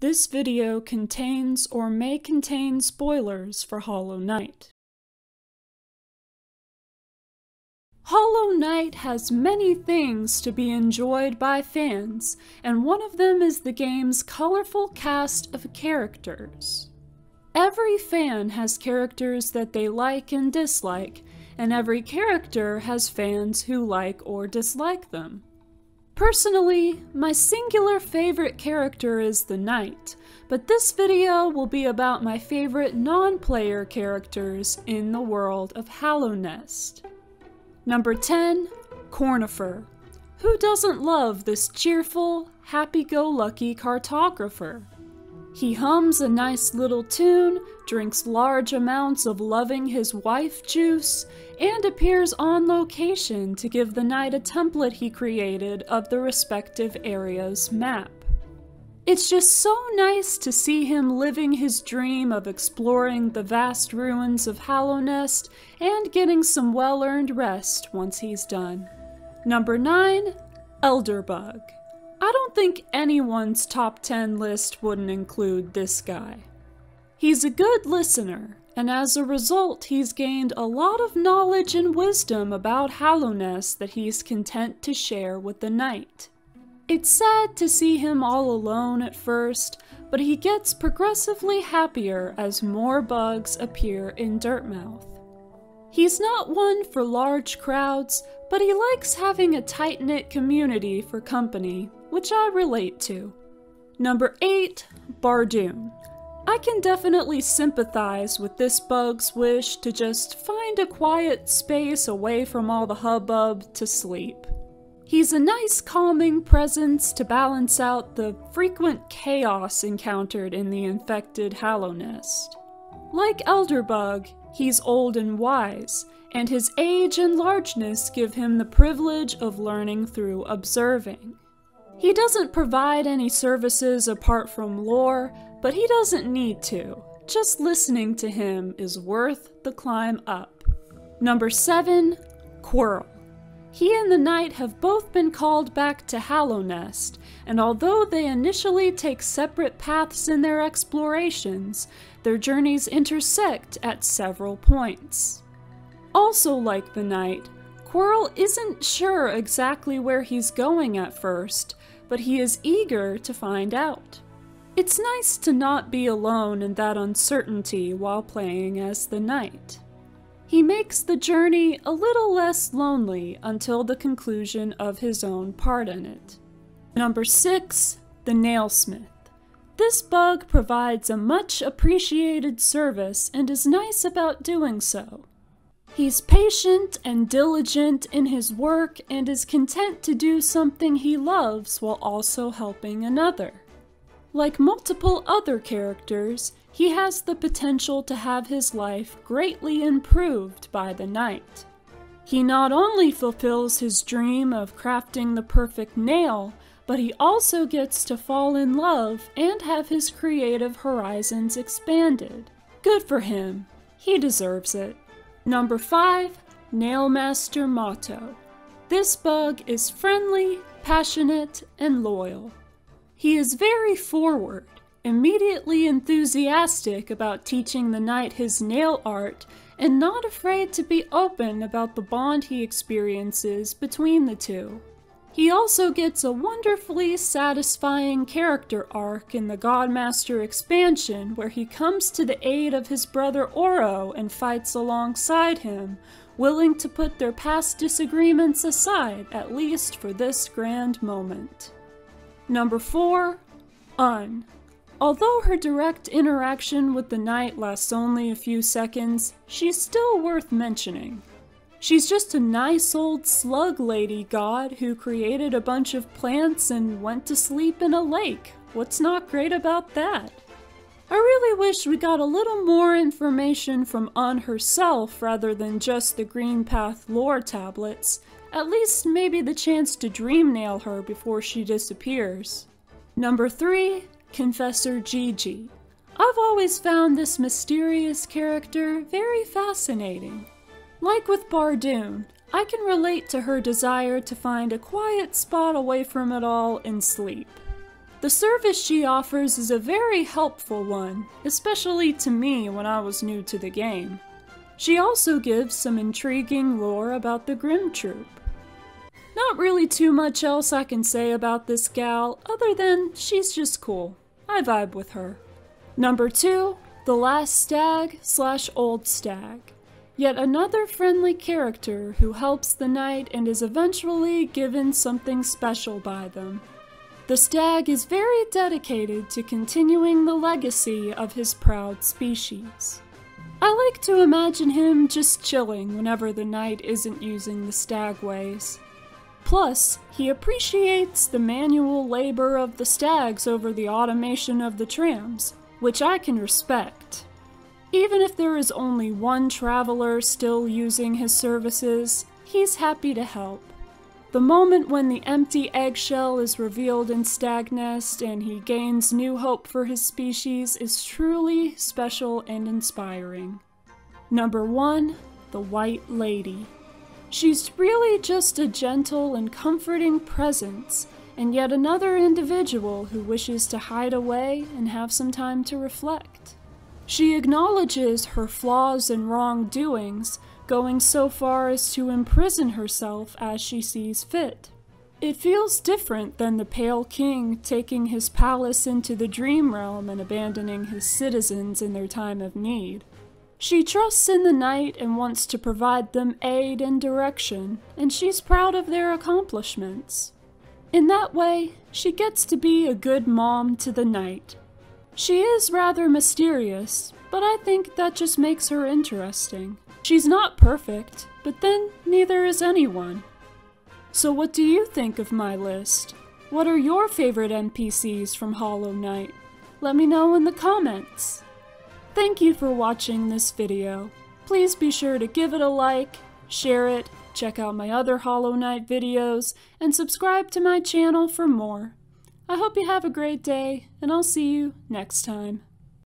This video contains or may contain spoilers for Hollow Knight. Hollow Knight has many things to be enjoyed by fans, and one of them is the game's colorful cast of characters. Every fan has characters that they like and dislike, and every character has fans who like or dislike them. Personally, my singular favorite character is the Knight, but this video will be about my favorite non-player characters in the world of Hallownest. Number 10, Cornifer. Who doesn't love this cheerful, happy-go-lucky cartographer? He hums a nice little tune, drinks large amounts of loving his wife juice, and appears on location to give the Knight a template he created of the respective area's map. It's just so nice to see him living his dream of exploring the vast ruins of Hallownest and getting some well-earned rest once he's done. Number 9, Elderbug. I don't think anyone's top 10 list wouldn't include this guy. He's a good listener, and as a result he's gained a lot of knowledge and wisdom about Hallownest that he's content to share with the Knight. It's sad to see him all alone at first, but he gets progressively happier as more bugs appear in Dirtmouth. He's not one for large crowds, but he likes having a tight-knit community for company, which I relate to. Number 8, Bardoon. I can definitely sympathize with this bug's wish to just find a quiet space away from all the hubbub to sleep. He's a nice calming presence to balance out the frequent chaos encountered in the infected Hallownest. Like Elderbug, he's old and wise, and his age and largeness give him the privilege of learning through observing. He doesn't provide any services apart from lore, but he doesn't need to. Just listening to him is worth the climb up. Number 7, Quirrell. He and the Knight have both been called back to Hallownest, and although they initially take separate paths in their explorations, their journeys intersect at several points. Also like the Knight, Quirrell isn't sure exactly where he's going at first, but he is eager to find out. It's nice to not be alone in that uncertainty while playing as the Knight. He makes the journey a little less lonely until the conclusion of his own part in it. Number 6, the Nailsmith. This bug provides a much appreciated service and is nice about doing so. He's patient and diligent in his work and is content to do something he loves while also helping another. Like multiple other characters, he has the potential to have his life greatly improved by the Knight. He not only fulfills his dream of crafting the perfect nail, but he also gets to fall in love and have his creative horizons expanded. Good for him. He deserves it. Number 5, Nailmaster Motto. This bug is friendly, passionate, and loyal. He is very forward, immediately enthusiastic about teaching the Knight his nail art, and not afraid to be open about the bond he experiences between the two. He also gets a wonderfully satisfying character arc in the Godmaster expansion where he comes to the aid of his brother Oro and fights alongside him, willing to put their past disagreements aside, at least for this grand moment. Number 4, Un. Although her direct interaction with the Knight lasts only a few seconds, she's still worth mentioning. She's just a nice old slug lady god who created a bunch of plants and went to sleep in a lake. What's not great about that? I really wish we got a little more information from Un herself rather than just the Green Path lore tablets. At least maybe the chance to dream nail her before she disappears. Number 3, Confessor Gigi. I've always found this mysterious character very fascinating. Like with Bardoon, I can relate to her desire to find a quiet spot away from it all and sleep. The service she offers is a very helpful one, especially to me when I was new to the game. She also gives some intriguing lore about the Grimm Troop. Not really too much else I can say about this gal, other than she's just cool. I vibe with her. Number 2, the Last Stag / Old Stag. Yet another friendly character who helps the knight and is eventually given something special by them. The stag is very dedicated to continuing the legacy of his proud species. I like to imagine him just chilling whenever the knight isn't using the stagways. Plus, he appreciates the manual labor of the stags over the automation of the trams, which I can respect. Even if there is only one traveler still using his services, he's happy to help. The moment when the empty eggshell is revealed in Stagnest and he gains new hope for his species is truly special and inspiring. Number 1, the White Lady. She's really just a gentle and comforting presence, and yet another individual who wishes to hide away and have some time to reflect. She acknowledges her flaws and wrongdoings, going so far as to imprison herself as she sees fit. It feels different than the Pale King taking his palace into the Dream Realm and abandoning his citizens in their time of need. She trusts in the knight and wants to provide them aid and direction, and she's proud of their accomplishments. In that way, she gets to be a good mom to the knight. She is rather mysterious, but I think that just makes her interesting. She's not perfect, but then neither is anyone. So what do you think of my list? What are your favorite NPCs from Hollow Knight? Let me know in the comments. Thank you for watching this video. Please be sure to give it a like, share it, check out my other Hollow Knight videos, and subscribe to my channel for more. I hope you have a great day, and I'll see you next time.